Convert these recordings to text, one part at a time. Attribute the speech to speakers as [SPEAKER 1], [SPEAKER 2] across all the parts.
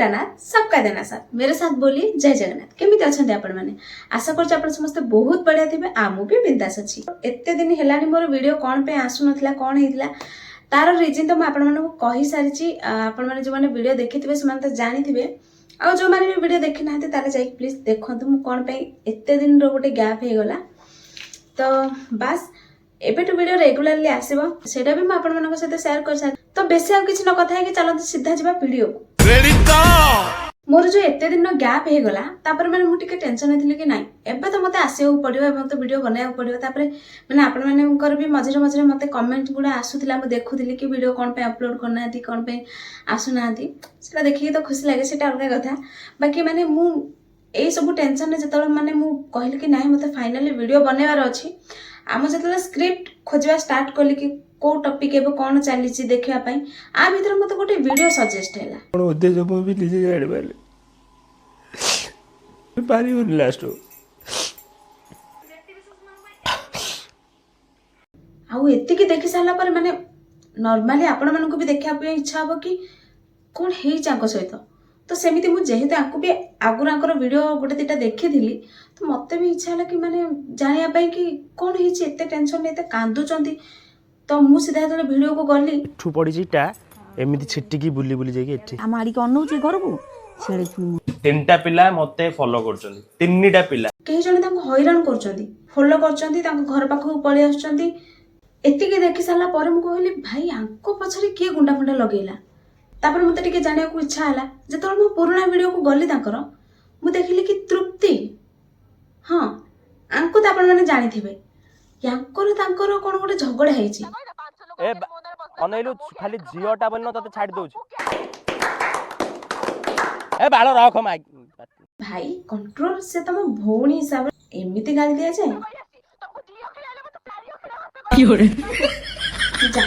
[SPEAKER 1] मेरा नाथ सबका देना साथ मेरे साथ बोली जय जगन्नाथ केमिति अछंती आपण माने आशा करछ आपण समस्त बहुत बढ़िया थिबे आमु भी बिंदास अछि एते दिन हेलानी मोर वीडियो कोन पे आसु नथिला कोन हेतिला तार रीजन तो मैं आपण माने कहि सारिछि आपण माने जो माने वीडियो देखिथिबे से माने त जानिथिबे आ जो माने वीडियो देखि नाते ताले जाई प्लीज देखंतु मु कोन पे एते दिन रो गोटे गैप हे गला तो बस एबे तो वीडियो रेगुलरली आसीबो सेटा भी मैं आपण मानक साथे शेयर कर सार तो बेसी आ किछि न कथा है कि चलंत सीधा जिबा वीडियो रेडी तो मोर जो एते दिन गैप हे गला तापर माने मु टिके टेंशन हेथिले कि नाही एबे तो मते आसीओ पडियो एबे तो वीडियो बनाया पडियो तापर माने आपण मानेकर भी मझरे मझरे मते कमेंट गुडा आसुथिला मु देखुथिली कि वीडियो कोन पे अपलोड करना आती कोन पे आसु ना आती सेटा देखि तो खुशी लागे सेटा अलग कथा बाकी माने मु ए सब टेंशन ने जतले माने मु कहली कि नाही मते फाइनली वीडियो बनायार अछि आम जतले स्क्रिप्ट खोजवा स्टार्ट कली कि को टॉपिक एबे कोन चली छि देखिया पई आ भीतर मते गोटे वीडियो सजेस्ट हैला
[SPEAKER 2] कोन उद्देश्य मु भी निजे जानि बाले पारी हो लास्ट
[SPEAKER 1] आउ एति कि देखि साला पर माने नॉर्मली आपण मानको भी देखिया पे इच्छा हो कि कोन हेई चांको सहित तो सेमिति मु जेहिते आकु भी आगुरांकर वीडियो गोटे दिटा देखि दिली तो मते भी इच्छा होला कि माने जानिया पई कि कोन हेई छि एते टेंशन एते कांदु चंदी तो मु सीधा जले वीडियो को गली
[SPEAKER 2] ठु पड़ी छिटा एमिति छिट्टी की बुली बुली जाई एठी
[SPEAKER 3] आमाडी को अनौ छि घर को छेड़ी
[SPEAKER 2] तीनटा पिला मते फॉलो करचंदी तीनटा पिला
[SPEAKER 1] केही जने तांको हैरान करचंदी फॉलो करचंदी तांको घर पाखो पळि आछचंदी एति के देखि साला पर मु कहली भाई आंको पछरे के गुंडा फंडा लगेला तापर मते टिके जानिया को इच्छा हला जेतोल मु पुराना वीडियो को गली तांकर मु देखिली कि तृप्ति हां आंको त आपण माने जानि थिबे यांकर तांकर कोन गोटे झगड़ा हेछि
[SPEAKER 2] ए अनैलु खाली जियोटा बन्न तते छाडी दउछि ए बाळ रख माइक
[SPEAKER 1] भाई कंट्रोल से तम भौणी हिसाब एमिति गाली दिया जाए
[SPEAKER 3] की होरे
[SPEAKER 1] जा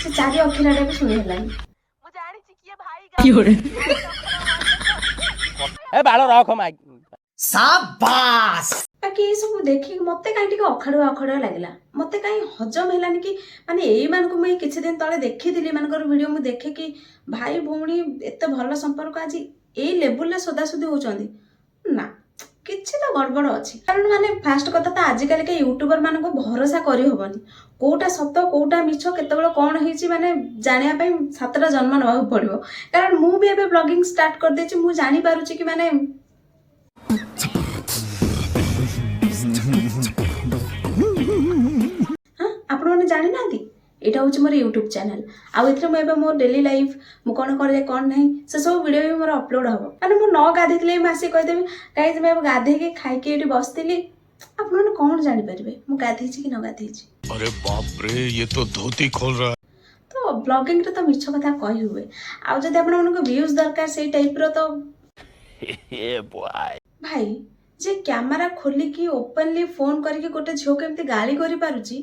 [SPEAKER 1] से चारि अखिराडे को सुनि हलानी
[SPEAKER 3] मु जानि छि कि भाई की होरे
[SPEAKER 2] ए बाळ रख माइक
[SPEAKER 1] शाबाश बाकी ये सब देखि मते काई टिके अखड़ुआ अखड़ुआ लागला मते काई हजम हेलानी कि माने एई मान को मैं किछि दिन तळे देखि दिली मानकर वीडियो मु देखे कि भाई भौणी एते भलो संपर्क आज एई लेवल ले सदा सुदी होचंदी ना किछि तो गड़बड़ अछि कारण माने फास्ट कथा त आज काल के यूट्यूबर मान को भरोसा करि होबनी कोटा सत्य कोटा मिछ केतेबेला कोन हेछि माने जानिया पई सातटा जन्म नवा पड़िबो कारण मु भी एबे ब्लॉगिंग स्टार्ट कर देछि मु जानि पारुछि कि माने आपण माने जानि नांती एटा होछि मोर YouTube चैनल आ एथरे म एबे मोर डेली लाइफ मु कोन करे कोन नै से सब वीडियो भी मोर अपलोड हबो माने मु न गाधितले मासी कहि देबे गाइस मैं गाधे के खाइ के एटी बसतिली आपण माने कोन जानि परिबे मु गाधि छि कि न गाधि छि
[SPEAKER 4] अरे बाप रे ये तो धोती खोल रहा
[SPEAKER 1] तो ब्लॉगिंग रे तो मिछ कथा कहि हुए आ जदि आपण मानको व्यूज दरकार सेई टाइप रो तो
[SPEAKER 2] ए बॉय
[SPEAKER 1] भाई जे कैमरा खोली की ओपनली फोन करके गोटे झियो केमती गाली करि पारुची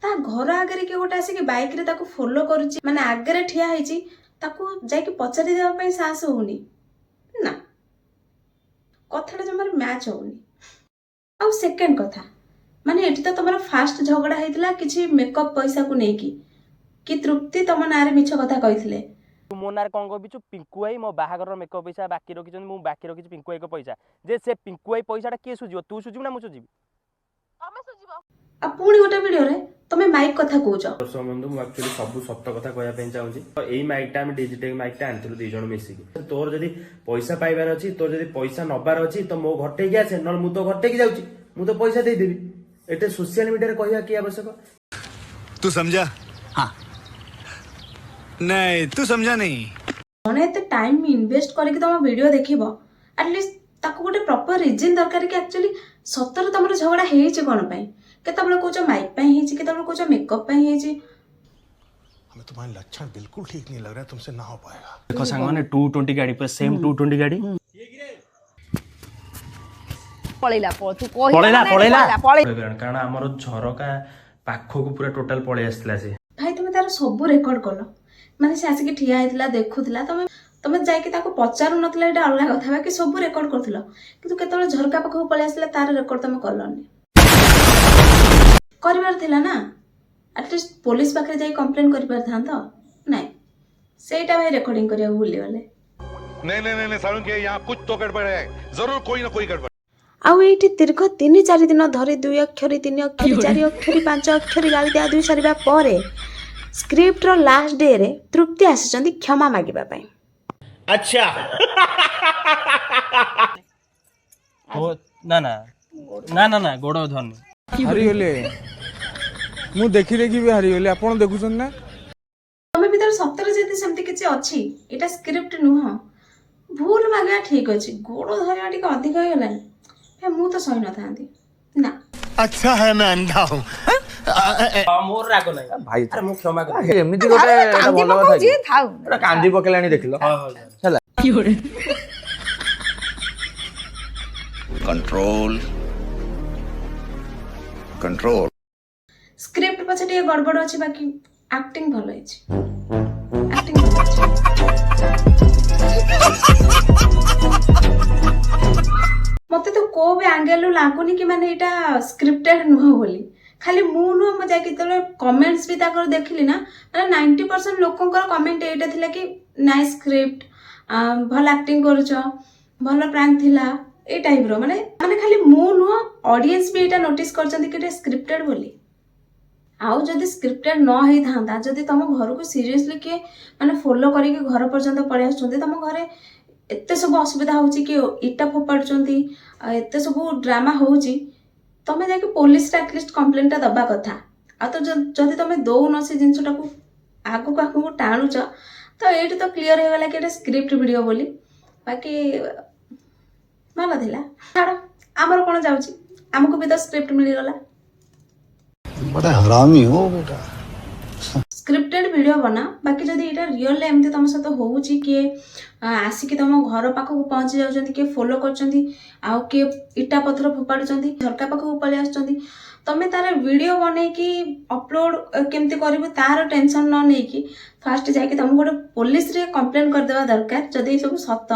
[SPEAKER 1] ता घर आगे के गोटे आसिक बाइक रे ताको फॉलो करूची माने आगे ठिया हेची ताको जाई के पचारि देबा पई साहस होउनी ना कथाटा जमर मैच होउनी आ सेकंड कथा माने एठी तो तमरा फास्ट झगड़ा हेतिला किछि मेकअप पैसा को नेकी कि तृप्ति तम नारे मिछ कथा कहिथिले
[SPEAKER 2] मो नार कोन कहबिछु पिंकुआई मो बाहागर मेकअप पैसा बाकी रखिछन मु बाकी रखिछ पिंकुआई को पैसा जे से पिंकुआई पैसाटा के सुजियो तू सुजिबो ना मु सुजिबो
[SPEAKER 3] हमें सुजिबो
[SPEAKER 1] आ पुणी गोटे वीडियो रे तमे माइक कथा कहउछ
[SPEAKER 2] संबंध मु एक्चुअली सब सत्य कथा कहया पे चाहूची एई माइकटा हम डिजिटल माइकटा आनथिलु दी जण मिसी तोर जदी पैसा पाइबार अछि तोर जदी पैसा नबार अछि तो मो घटे के आसे न मु तो घटे के जाउची मु तो पैसा दे देबी एते सोशल मीडिया रे कहया की आवश्यक
[SPEAKER 4] तू समझा हाँ नहीं तू समझा नहीं
[SPEAKER 1] जने एते टाइम इन्वेस्ट करके तम वीडियो देखिबो एटलीस्ट ताको गोटे प्रॉपर रीजन दरकार कि एक्चुअली सतर तमर झगड़ा हेई छै कोन पई केतबेले कोच माइक पई हेई छै केतबेले कोच मेकअप पई हेई छै
[SPEAKER 4] हमें तुम्हारे लक्षण बिल्कुल ठीक नहीं लग रहा है तुमसे ना हो पाएगा
[SPEAKER 2] देखो संग माने 220 गाड़ी पर सेम 220 गाड़ी
[SPEAKER 3] पळेला तू कहि
[SPEAKER 2] कारण हमर झरका पाखो को पूरा टोटल पळे आस्तिला से
[SPEAKER 1] भाई तुम तार सब रेकॉर्ड कलो माने से आसिक ठिया हेतला देखुतला तमे जाई कि ताको पचारु नतला एटा अलग कथा बा कि सब रेकॉर्ड करथिलो किंतु केतबेले झरका पाखो पळे आसला तार रेकॉर्ड तमे करलनी करिवार थिला ना एटलीस्ट पुलिस पाखे जाई कंप्लेन करि पार थांतो नै सेटा भाई रेकॉर्डिंग करिया भूली गले
[SPEAKER 4] नहीं नहीं नहीं सारुण के यहाँ कुछ तो गड़बड़ है, जरूर कोई ना कोई गड़बड़।
[SPEAKER 1] ଆଉ ଏଇଠି ଦୀର୍ଘ 3-4 ଦିନ ଧରି 2 ଅକ୍ଷରୀ 3 ଅକ୍ଷରୀ 4 ଅକ୍ଷରୀ 5 ଅକ୍ଷରୀ ଗାଳି ଦିଆ ଦୁଇ ସାରିବା ପରେ ସ୍କ୍ରିପ୍ଟର ଲାଷ୍ଟ ଡେରେ ତୃପ୍ତି ଆସିଛନ୍ତି କ୍ଷମା ମାଗିବା ପାଇଁ।
[SPEAKER 5] ନା ନା ନା ନା ନା ଗୋଡ଼ ଧରନି
[SPEAKER 6] ହାରିଗଲେ ମୁଁ ଦେଖି ଦେଖି ବି ହାରିଗଲି ଆପଣ ଦେଖୁଛନ୍ତି ନା।
[SPEAKER 1] ତମେ ଭିତରେ ସତରେ ଯଦି ସେମିତି କିଛି ଅଛି ଏଇଟା ସ୍କ୍ରିପ୍ଟ ନୁହଁ, ଭୁଲ ମାଗିବା ଠିକ ଅଛି, ଗୋଡ଼ ଧରିବା ଟିକେ ଅଧିକ ହେଇଗଲାନି, ମୁଁ ତ ସହି ନଥାନ୍ତି ନା।
[SPEAKER 4] अच्छा है मैं अंधा हूँ।
[SPEAKER 5] ମୋର ରାଗ ନାହିଁ
[SPEAKER 6] ଭାଇ
[SPEAKER 5] ଆରେ ମୁଁ କ୍ଷମା କରିବି।
[SPEAKER 6] ଏମିତି ଗୋଟେ ଏଇଟା ଭଲ କଥା କି?
[SPEAKER 3] ଥାଉ
[SPEAKER 6] ଏଇଟା କାନ୍ଦି ପକେଇଲାଣି ଦେଖିଲ ହେଲା।
[SPEAKER 4] Control control.
[SPEAKER 1] ସ୍କ୍ରିପ୍ଟ ପଛେ ଟିକେ ଗଡ଼ବଡ଼ ଅଛି, ବାକି ଆକ୍ଟିଂ ଭଲ ହେଇଛି। ଆକ୍ଟିଂ ଭଲ ହେଇଛି। ମତେ ତ କୋଉ ବି ଆଙ୍ଗେଲରୁ ଲାଗୁନି କି ମାନେ ଏଇଟା ସ୍କ୍ରିପ୍ଟେଡ ନୁହଁ ବୋଲି। ଖାଲି ମୁଁ ନୁହଁ, ମୁଁ ଯାଇକି ଯେତେବେଳେ କମେଣ୍ଟସ ବି ତାଙ୍କର ଦେଖିଲି ନା, ମାନେ 90% ଲୋକଙ୍କର କମେଣ୍ଟ ଏଇଟା ଥିଲା କି ନାଇସ୍ ସ୍କ୍ରିପ୍ଟ, ଭଲ ଆକ୍ଟିଂ କରୁଛ, ଭଲ ପ୍ରାଙ୍କ ଥିଲା, ଏଇ ଟାଇପର। ମାନେ ଖାଲି ମୁଁ ନୁହଁ, ଅଡିଏନ୍ସ ବି ଏଇଟା ନୋଟିସ୍ କରିଛନ୍ତି କି ଏଇଟା ସ୍କ୍ରିପ୍ଟେଡ ବୋଲି। ଆଉ ଯଦି ସ୍କ୍ରିପ୍ଟେଡ ନ ହେଇଥାନ୍ତା, ଯଦି ତମ ଘରକୁ ସିରିୟସଲି କିଏ ମାନେ ଫଲୋ କରିକି ଘର ପର୍ଯ୍ୟନ୍ତ ପଳେଇ ଆସୁଛନ୍ତି, ତମ ଘରେ ଏତେ ସବୁ ଅସୁବିଧା ହଉଛି କି ଇଟା ଫୋପାଡୁଛନ୍ତି, ଏତେ ସବୁ ଡ୍ରାମା ହଉଛି, ତମେ ଯାଇକି ପୋଲିସରେ ଆଟଲିଷ୍ଟ କମ୍ପ୍ଲେନଟା ଦବା କଥା। ଆଉ ତ ଯଦି ତମେ ଦଉନ, ସେ ଜିନିଷଟାକୁ ଆଗକୁ ଆଗକୁ ଟାଣୁଛ, ତ ଏଇଠି ତ କ୍ଲିୟର ହେଇଗଲା କି ଏଇଟା ସ୍କ୍ରିପ୍ଟ ଭିଡିଓ ବୋଲି। ବାକି ଭଲ ଥିଲା, ଛାଡ଼, ଆମର କ'ଣ ଯାଉଛି, ଆମକୁ ବି ତ ସ୍କ୍ରିପ୍ଟ ମିଳିଗଲା।
[SPEAKER 4] बड़ा हरामी हो बेटा।
[SPEAKER 1] ସ୍କ୍ରିପ୍ଟେଡ ଭିଡ଼ିଓ ବନା, ବାକି ଯଦି ଏଇଟା ରିଅଲରେ ଏମିତି ତମ ସହିତ ହଉଛି, କିଏ ଆସିକି ତମ ଘର ପାଖକୁ ପହଞ୍ଚି ଯାଉଛନ୍ତି, କିଏ ଫଲୋ କରୁଛନ୍ତି, ଆଉ କିଏ ଇଟା ପଥର ଫୋପାଡୁଛନ୍ତି, ଝରକା ପାଖକୁ ପଳେଇ ଆସୁଛନ୍ତି, ତମେ ତାର ଭିଡ଼ିଓ ବନେଇକି ଅପଲୋଡ କେମିତି କରିବୁ ତାର ଟେନସନ ନ ନେଇକି ଫାଷ୍ଟ ଯାଇକି ତମକୁ ଗୋଟେ ପୋଲିସରେ କମ୍ପ୍ଲେନ କରିଦେବା ଦରକାର ଯଦି ଏ ସବୁ ସତ।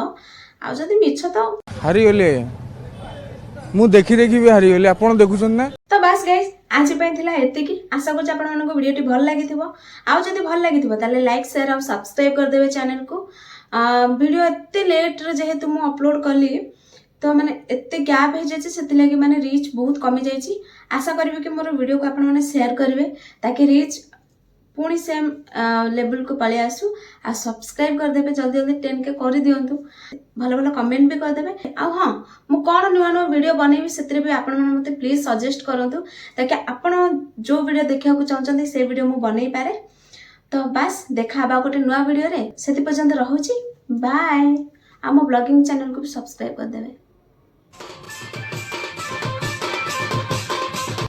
[SPEAKER 1] ଆଉ ଯଦି ମିଛ ତ
[SPEAKER 6] ହାରିଗଲେ ମୁଁ ଦେଖି ଦେଖି ବି ହାରିଗଲି ଆପଣ ଦେଖୁଛନ୍ତି ନା।
[SPEAKER 1] ତ ବାସ୍ ଗାଇସ୍, ଆଜି ପାଇଁ ଥିଲା ଏତିକି। ଆଶା କରୁଛି ଆପଣମାନଙ୍କୁ ଭିଡ଼ିଓଟି ଭଲ ଲାଗିଥିବ। ଆଉ ଯଦି ଭଲ ଲାଗିଥିବ ତାହେଲେ ଲାଇକ୍, ସେୟାର ଆଉ ସବସ୍କ୍ରାଇବ କରିଦେବେ ଚ୍ୟାନେଲକୁ। ଭିଡ଼ିଓ ଏତେ ଲେଟ୍ରେ ଯେହେତୁ ମୁଁ ଅପଲୋଡ କଲି, ତ ମାନେ ଏତେ ଗ୍ୟାପ୍ ହେଇଯାଇଛି, ସେଥିଲାଗି ମାନେ ରିଚ୍ ବହୁତ କମିଯାଇଛି। ଆଶା କରିବି କି ମୋର ଭିଡ଼ିଓକୁ ଆପଣମାନେ ସେୟାର କରିବେ, ତାକି ରିଚ୍ ପୁଣି ସେମ୍ ଲେବୁଲକୁ ପଳେଇ ଆସୁ। ଆଉ ସବସ୍କ୍ରାଇବ କରିଦେବେ, ଜଲ୍ଦି ଜଲ୍ଦି 10K କରିଦିଅନ୍ତୁ, ଭଲ ଭଲ କମେଣ୍ଟ ବି କରିଦେବେ। ଆଉ ହଁ, ମୁଁ କ'ଣ ନୂଆ ନୂଆ ଭିଡ଼ିଓ ବନେଇବି ସେଥିରେ ବି ଆପଣମାନେ ମୋତେ ପ୍ଲିଜ୍ ସଜେଷ୍ଟ କରନ୍ତୁ, ତାକି ଆପଣ ଯେଉଁ ଭିଡ଼ିଓ ଦେଖିବାକୁ ଚାହୁଁଛନ୍ତି ସେ ଭିଡ଼ିଓ ମୁଁ ବନେଇ ପାରେ। ତ ବାସ୍, ଦେଖା ହେବା ଗୋଟେ ନୂଆ ଭିଡ଼ିଓରେ। ସେଥି ପର୍ଯ୍ୟନ୍ତ ରହୁଛି, ବାଏ। ଆମ ବ୍ଲଗିଂ ଚ୍ୟାନେଲକୁ ବି ସବସ୍କ୍ରାଇବ କରିଦେବେ।